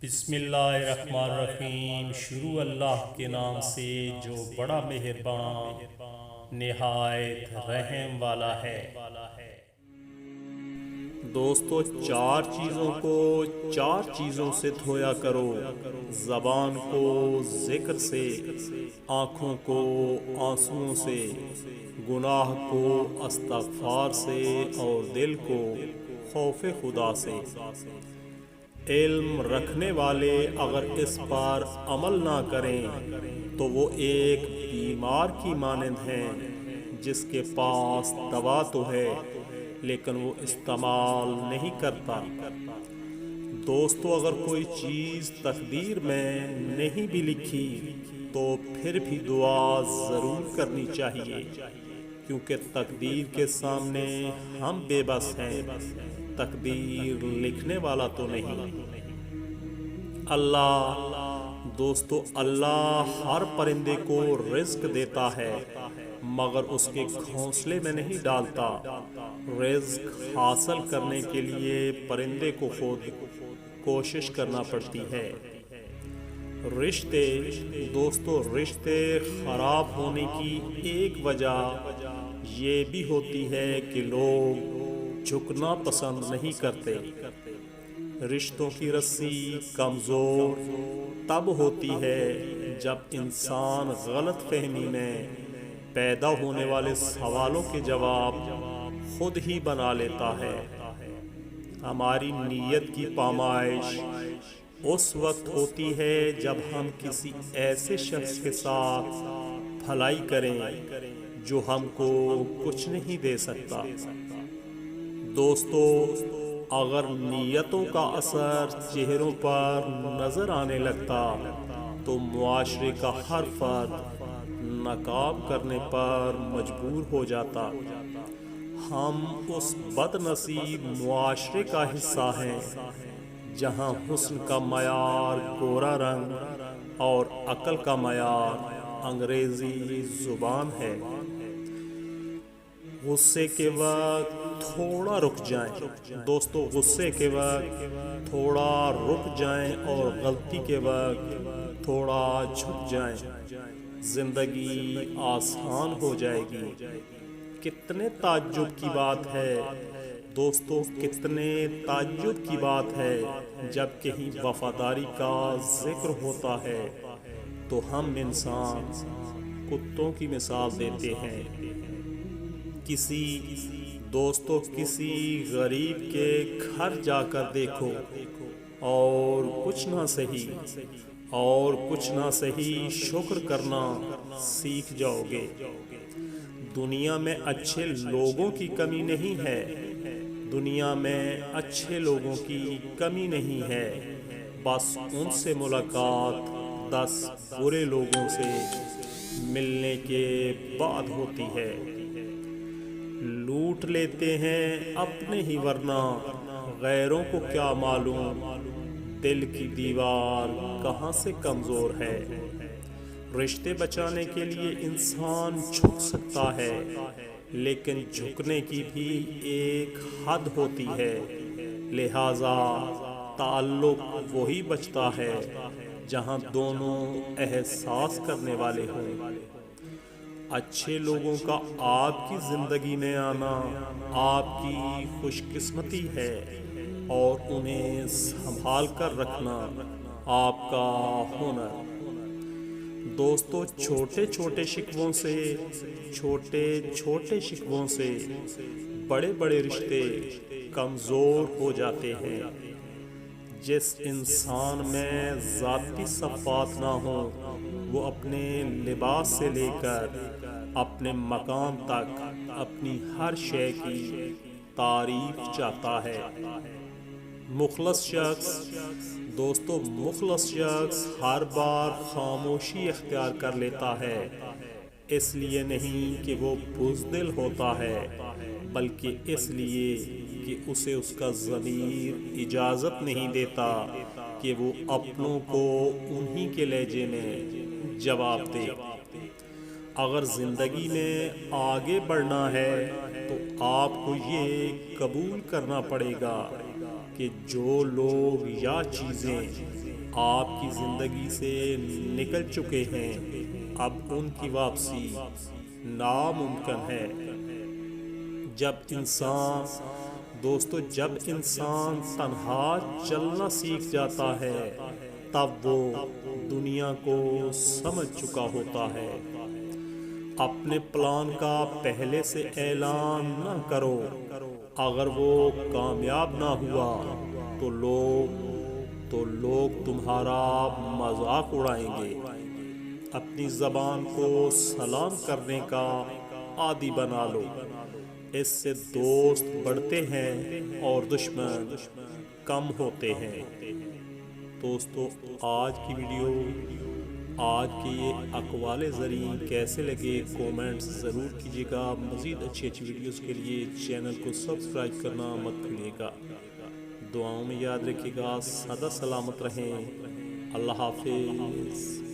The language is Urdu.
بسم اللہ الرحمن الرحیم۔ شروع اللہ کے نام سے جو بڑا مہربان نہایت رحم والا ہے۔ دوستو، چار چیزوں سے دھویا کرو: زبان کو ذکر سے، آنکھوں کو آنسوؤں سے، گناہ کو استغفار سے، اور دل کو خوف خدا سے۔ علم رکھنے والے اگر اس پر عمل نہ کریں تو وہ ایک بیمار کی مانند ہیں جس کے پاس دوا تو ہے لیکن وہ استعمال نہیں کرتا۔ دوستو، اگر کوئی چیز تقدیر میں نہیں بھی لکھی تو پھر بھی دعا ضرور کرنی چاہیے، کیونکہ تقدیر کے سامنے ہم بے بس ہیں، تقدیر لکھنے والا تو نہیں۔ دوستو، اللہ ہر پرندے کو رزق دیتا ہے مگر اس کے گھونسلے میں نہیں ڈالتا۔ رزق حاصل کرنے کے لیے پرندے کو خود کوشش کرنا پڑتی ہے۔ رشتے خراب ہونے کی ایک وجہ یہ بھی ہوتی ہے کہ لوگ جھکنا پسند نہیں کرتے۔ رشتوں کی رسی کمزور تب ہوتی ہے جب انسان غلط فہمی میں پیدا ہونے والے سوالوں کے جواب خود ہی بنا لیتا ہے۔ ہماری نیت کی پامائش اس وقت ہوتی ہے جب ہم کسی ایسے شخص کے ساتھ بھلائی کریں جو ہم کو کچھ نہیں دے سکتا۔ دوستو، اگر نیتوں کا اثر چہروں پر نظر آنے لگتا تو معاشرے کا ہر فرد نقاب کرنے پر مجبور ہو جاتا۔ ہم اس بد نصیب معاشرے کا حصہ ہیں جہاں حسن کا معیار گورا رنگ اور عقل کا معیار انگریزی زبان ہے۔ غصے کے وقت تھوڑا رک جائیں دوستو، غصے کے وقت تھوڑا رک جائیں اور غلطی کے وقت تھوڑا جھک جائیں، زندگی آسان ہو جائے گی۔ کتنے تعجب کی بات ہے دوستو، کتنے تعجب کی بات ہے جب کہیں وفاداری کا ذکر ہوتا ہے تو ہم انسان کتوں کی مثال دیتے ہیں۔ کسی غریب کے گھر جا کر دیکھو اور کچھ نہ سہی شکر کرنا سیکھ جاؤ گے۔ دنیا میں اچھے لوگوں کی کمی نہیں ہے، دنیا میں اچھے لوگوں کی کمی نہیں ہے، بس ان سے ملاقات 10 برے لوگوں سے ملنے کے بعد ہوتی ہے۔ لوٹ لیتے ہیں اپنے ہی ورنہ غیروں کو کیا معلوم، دل کی دیوار کہاں سے کمزور ہے۔ رشتے بچانے کے لیے انسان جھک سکتا ہے لیکن جھکنے کی بھی ایک حد ہوتی ہے، لہذا تعلق وہی بچتا ہے جہاں دونوں احساس کرنے والے ہوں۔ اچھے لوگوں کا آپ کی زندگی میں آنا آپ کی خوش قسمتی ہے اور انہیں سنبھال کر رکھنا آپ کا ہنر۔ دوستو، چھوٹے چھوٹے شکووں سے بڑے بڑے رشتے کمزور ہو جاتے ہیں۔ جس انسان میں ذاتی صفات نہ ہو وہ اپنے لباس سے لے کر اپنے مقام تک اپنی ہر شے کی تعریف چاہتا ہے۔ مخلص شخص ہر بار خاموشی اختیار کر لیتا ہے، اس لیے نہیں کہ وہ بزدل ہوتا ہے بلکہ اس لیے کہ اسے اس کا ضمیر اجازت نہیں دیتا کہ وہ اپنوں کو انہی کے لہجے میں جواب دے۔ اگر زندگی میں آگے بڑھنا ہے تو آپ کو یہ قبول کرنا پڑے گا کہ جو لوگ یا چیزیں آپ کی زندگی سے نکل چکے ہیں، اب ان کی واپسی ناممکن ہے۔ جب انسان تنہا چلنا سیکھ جاتا ہے تب وہ دنیا کو سمجھ چکا ہوتا ہے۔ اپنے پلان کا پہلے سے اعلان نہ کرو، اگر وہ کامیاب نہ ہوا تو لوگ تمہارا مذاق اڑائیں گے۔ اپنی زبان کو سلام کرنے کا عادی بنا لو، اس سے دوست بڑھتے ہیں اور دشمن کم ہوتے ہیں۔ دوستو، آج کی ویڈیو، آج کے یہ اقوال زریں کیسے لگے کومنٹس ضرور کیجیے گا۔ مزید اچھی ویڈیوز کے لیے چینل کو سبسکرائب کرنا مت بھولیے گا۔ دعاؤں میں یاد رکھیے گا۔ سدا سلامت رہیں۔ اللہ حافظ۔